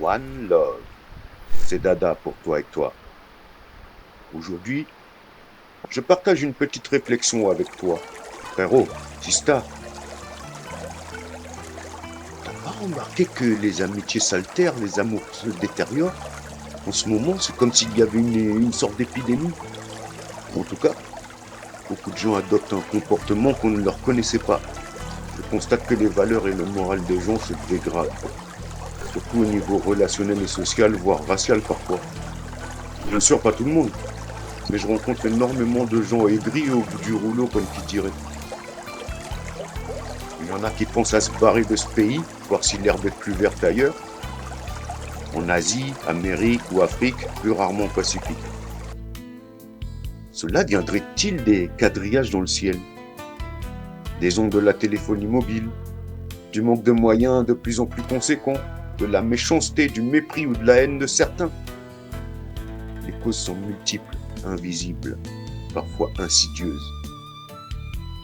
One Love. C'est Dada pour toi et toi. Aujourd'hui, je partage une petite réflexion avec toi. Frérot, Sista, t'as pas remarqué que les amitiés s'altèrent, les amours se détériorent? En ce moment, c'est comme s'il y avait une sorte d'épidémie. En tout cas, beaucoup de gens adoptent un comportement qu'on ne leur connaissait pas. Je constate que les valeurs et le moral des gens se dégradent, surtout au niveau relationnel et social, voire racial parfois. Bien sûr, pas tout le monde, mais je rencontre énormément de gens aigris au bout du rouleau, comme qui dirait. Il y en a qui pensent à se barrer de ce pays, voir si l'herbe est plus verte ailleurs, en Asie, Amérique ou Afrique, plus rarement Pacifique. Cela viendrait-il des quadrillages dans le ciel, des ondes de la téléphonie mobile, du manque de moyens de plus en plus conséquents, de la méchanceté, du mépris ou de la haine de certains? Les causes sont multiples, invisibles, parfois insidieuses.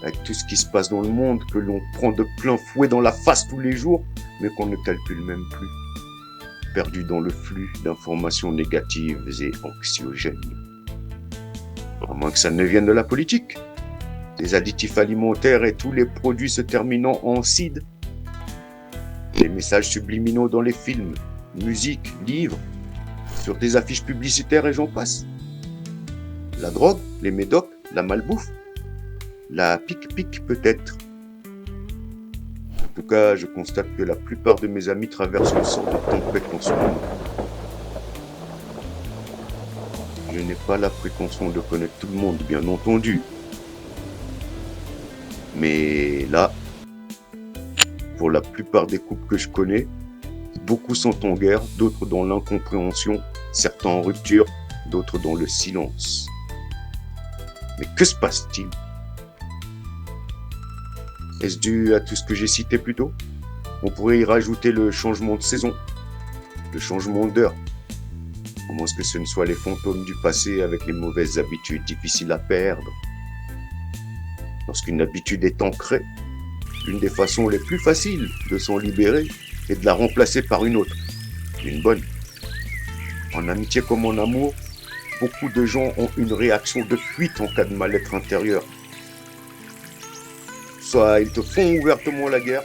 Avec tout ce qui se passe dans le monde, que l'on prend de plein fouet dans la face tous les jours, mais qu'on ne calcule même plus, perdu dans le flux d'informations négatives et anxiogènes. À moins que ça ne vienne de la politique, des additifs alimentaires et tous les produits se terminant en CID, les messages subliminaux dans les films, musique, livres, sur des affiches publicitaires et j'en passe. La drogue, les médocs, la malbouffe, la pique-pique peut-être. En tout cas, je constate que la plupart de mes amis traversent une sorte de tempête en ce moment. Je n'ai pas la prétention de connaître tout le monde, bien entendu. Mais là, pour la plupart des couples que je connais, beaucoup sont en guerre, d'autres dans l'incompréhension, certains en rupture, d'autres dans le silence. Mais que se passe-t-il? Est-ce dû à tout ce que j'ai cité plus tôt? On pourrait y rajouter le changement de saison, le changement d'heure. À moins que ce ne soit les fantômes du passé avec les mauvaises habitudes difficiles à perdre. Lorsqu'une habitude est ancrée, l'une des façons les plus faciles de s'en libérer est de la remplacer par une autre, une bonne. En amitié comme en amour, beaucoup de gens ont une réaction de fuite en cas de mal-être intérieur. Soit ils te font ouvertement la guerre,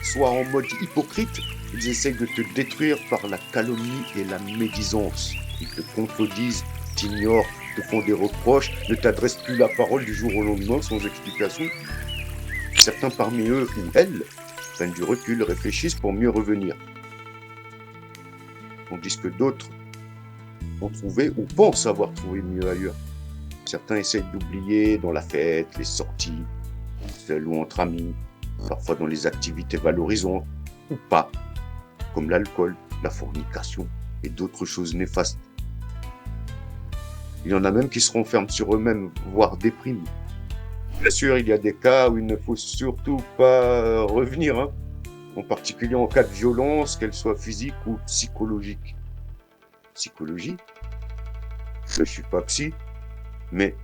soit en mode hypocrite, ils essayent de te détruire par la calomnie et la médisance. Ils te contredisent, t'ignorent, te font des reproches, ne t'adressent plus la parole du jour au lendemain sans explication. Certains parmi eux ou elles prennent du recul, réfléchissent pour mieux revenir. Tandis que d'autres ont trouvé ou pensent avoir trouvé mieux ailleurs. Certains essayent d'oublier dans la fête, les sorties, seuls ou entre amis, parfois dans les activités valorisantes, ou pas, comme l'alcool, la fornication et d'autres choses néfastes. Il y en a même qui se renferment sur eux-mêmes, voire dépriment. Bien sûr, il y a des cas où il ne faut surtout pas revenir, en particulier en cas de violence, qu'elle soit physique ou psychologique. Psychologie? Je ne suis pas psy, mais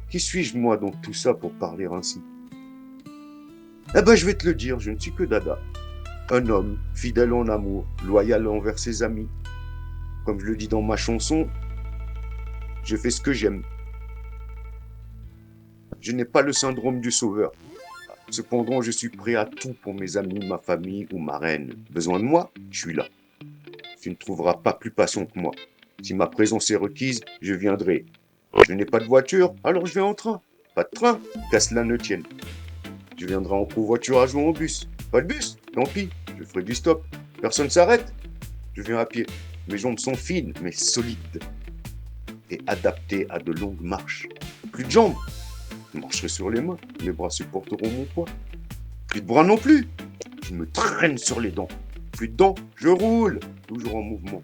qui suis-je moi dans tout ça pour parler ainsi? Eh ben, je vais te le dire, je ne suis que Dada. Un homme, fidèle en amour, loyal envers ses amis. Comme je le dis dans ma chanson, je fais ce que j'aime. Je n'ai pas le syndrome du sauveur. Cependant, je suis prêt à tout pour mes amis, ma famille ou ma reine. Besoin de moi? Je suis là. Tu ne trouveras pas plus patient que moi. Si ma présence est requise, je viendrai. Je n'ai pas de voiture, alors je vais en train. Pas de train, qu'à cela ne tienne. Je viendrai en covoiturage ou en bus. Pas de bus, tant pis, je ferai du stop. Personne s'arrête, je viens à pied. Mes jambes sont fines, mais solides. Et adaptées à de longues marches. Plus de jambes, je marcherai sur les mains. Mes bras supporteront mon poids. Plus de bras non plus, je me traîne sur les dents. Plus de dents, je roule, toujours en mouvement.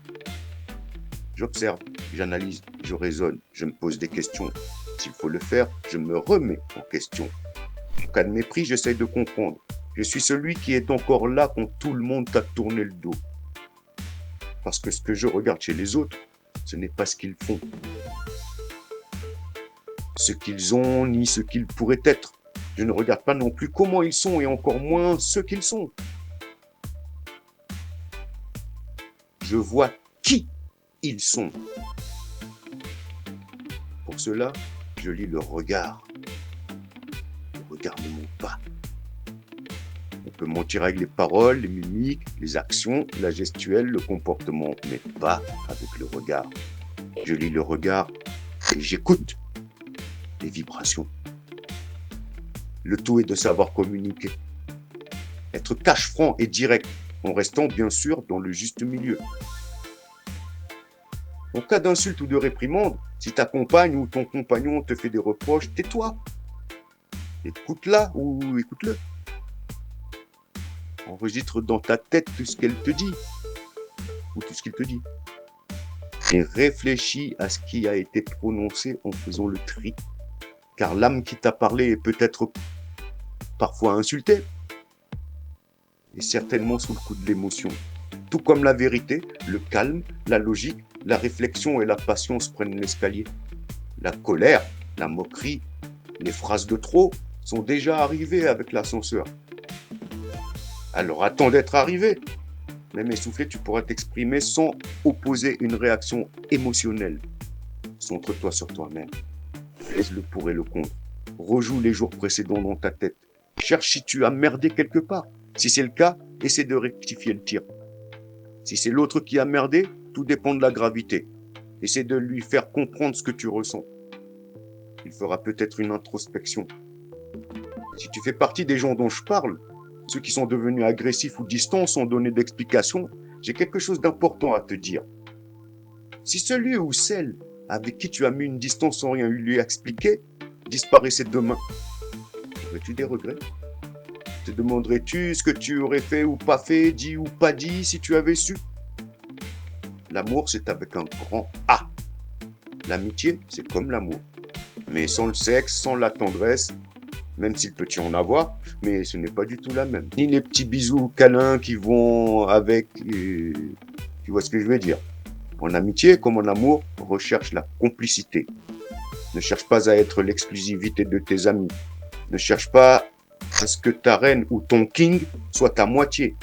J'observe, j'analyse, je raisonne, je me pose des questions. S'il faut le faire, je me remets en question. En cas de mépris, j'essaye de comprendre. Je suis celui qui est encore là quand tout le monde t'a tourné le dos. Parce que ce que je regarde chez les autres, ce n'est pas ce qu'ils font, ce qu'ils ont, ni ce qu'ils pourraient être. Je ne regarde pas non plus comment ils sont et encore moins ce qu'ils sont. Je vois qui ils sont. Pour cela, je lis leur regard. Le regard ne ment pas. On peut mentir avec les paroles, les mimiques, les actions, la gestuelle, le comportement, mais pas avec le regard. Je lis le regard et j'écoute les vibrations. Le tout est de savoir communiquer. Être cache-franc et direct, en restant bien sûr dans le juste milieu. En cas d'insulte ou de réprimande, si ta compagne ou ton compagnon te fait des reproches, tais-toi. Écoute-la ou écoute-le. Enregistre dans ta tête tout ce qu'elle te dit ou tout ce qu'il te dit. Et réfléchis à ce qui a été prononcé en faisant le tri. Car l'âme qui t'a parlé est peut-être parfois insultée. Et certainement sous le coup de l'émotion. Tout comme la vérité, le calme, la logique, la réflexion et la patience prennent l'escalier. La colère, la moquerie, les phrases de trop sont déjà arrivées avec l'ascenseur. Alors attends d'être arrivé. Même essoufflé, tu pourras t'exprimer sans opposer une réaction émotionnelle. Centre-toi sur toi-même. Laisse le pour et le contre. Rejoue les jours précédents dans ta tête. Cherche si tu as merdé quelque part. Si c'est le cas, essaie de rectifier le tir. Si c'est l'autre qui a merdé, tout dépend de la gravité. Essaie de lui faire comprendre ce que tu ressens. Il fera peut-être une introspection. Si tu fais partie des gens dont je parle, ceux qui sont devenus agressifs ou distants sans donner d'explication, j'ai quelque chose d'important à te dire. Si celui ou celle avec qui tu as mis une distance sans rien lui expliquer disparaissait demain, aurais-tu des regrets? Te demanderais-tu ce que tu aurais fait ou pas fait, dit ou pas dit si tu avais su? L'amour, c'est avec un grand A. L'amitié, c'est comme l'amour. Mais sans le sexe, sans la tendresse, même s'il peut y en avoir, mais ce n'est pas du tout la même. Ni les petits bisous câlins qui vont avec... tu vois ce que je veux dire. En amitié, comme en amour, recherche la complicité. Ne cherche pas à être l'exclusivité de tes amis. Ne cherche pas à ce que ta reine ou ton king soit à moitié.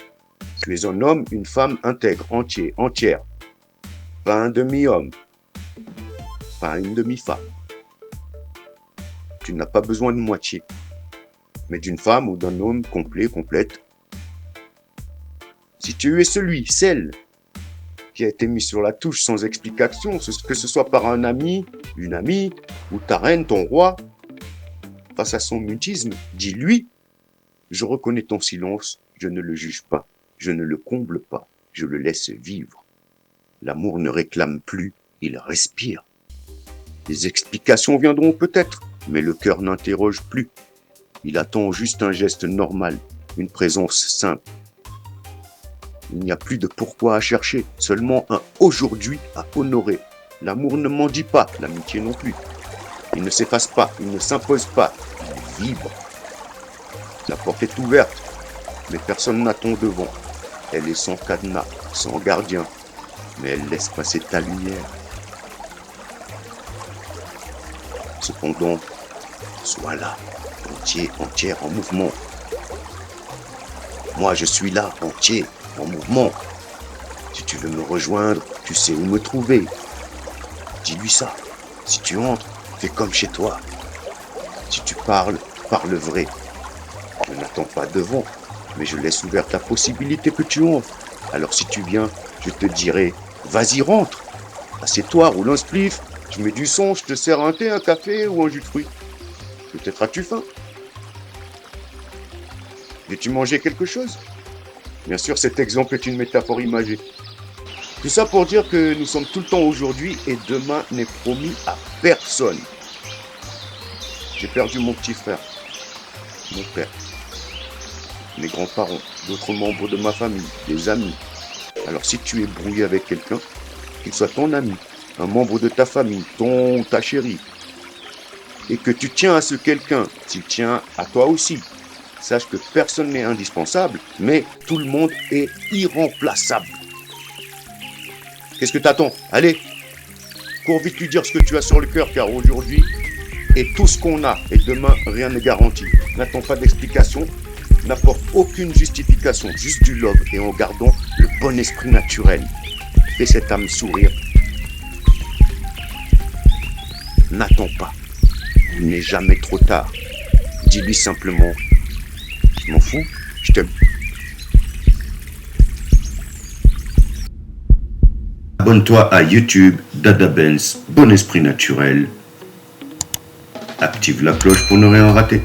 Tu es un homme, une femme intègre, entière. Pas un demi-homme. Pas une demi-femme. Tu n'as pas besoin de moitié, mais d'une femme ou d'un homme complet, complète. Si tu es celle qui a été mis sur la touche sans explication, que ce soit par un ami, une amie, ou ta reine, ton roi, face à son mutisme, dis-lui, je reconnais ton silence, je ne le juge pas, je ne le comble pas, je le laisse vivre. L'amour ne réclame plus, il respire. Les explications viendront peut-être, mais le cœur n'interroge plus. Il attend juste un geste normal, une présence simple. Il n'y a plus de pourquoi à chercher, seulement un aujourd'hui à honorer. L'amour ne mendie pas, l'amitié non plus. Il ne s'efface pas, il ne s'impose pas, il vibre. La porte est ouverte, mais personne n'attend devant. Elle est sans cadenas, sans gardien, mais elle laisse passer ta lumière. Cependant, sois là, entier, entière, en mouvement. Moi, je suis là, entier, en mouvement. Si tu veux me rejoindre, tu sais où me trouver. Dis-lui ça. Si tu entres, fais comme chez toi. Si tu parles, parle vrai. Je n'attends pas devant, mais je laisse ouverte la possibilité que tu entres. Alors si tu viens, je te dirai, vas-y, rentre. Assieds-toi, roule un spliff. Je mets du son, je te sers un thé, un café ou un jus de fruits. Peut-être as-tu faim? Veux-tu manger quelque chose? Bien sûr, cet exemple est une métaphore imagée. Tout ça pour dire que nous sommes tout le temps aujourd'hui et demain n'est promis à personne. J'ai perdu mon petit frère, mon père, mes grands-parents, d'autres membres de ma famille, des amis. Alors si tu es brouillé avec quelqu'un, qu'il soit ton ami, un membre de ta famille, ton ou ta chérie, et que tu tiens à ce quelqu'un, s'il tient à toi aussi, sache que personne n'est indispensable, mais tout le monde est irremplaçable. Qu'est-ce que t'attends? Allez, cours vite lui dire ce que tu as sur le cœur, car aujourd'hui est tout ce qu'on a, et demain, rien n'est garanti. N'attends pas d'explication, n'apporte aucune justification, juste du love, et en gardant le bon esprit naturel. Fais cette âme sourire. N'attends pas. Il n'est jamais trop tard. Dis-lui simplement, je m'en fous, je t'aime. Abonne-toi à YouTube, Dada Benz, Bon Esprit Naturel. Active la cloche pour ne rien rater.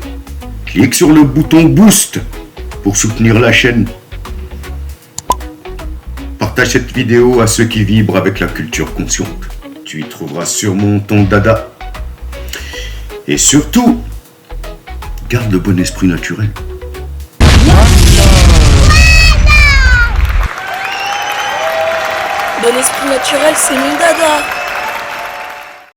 Clique sur le bouton Boost pour soutenir la chaîne. Partage cette vidéo à ceux qui vibrent avec la culture consciente. Tu y trouveras sûrement ton dada. Et surtout, garde le bon esprit naturel. Bon esprit naturel, c'est mon dada.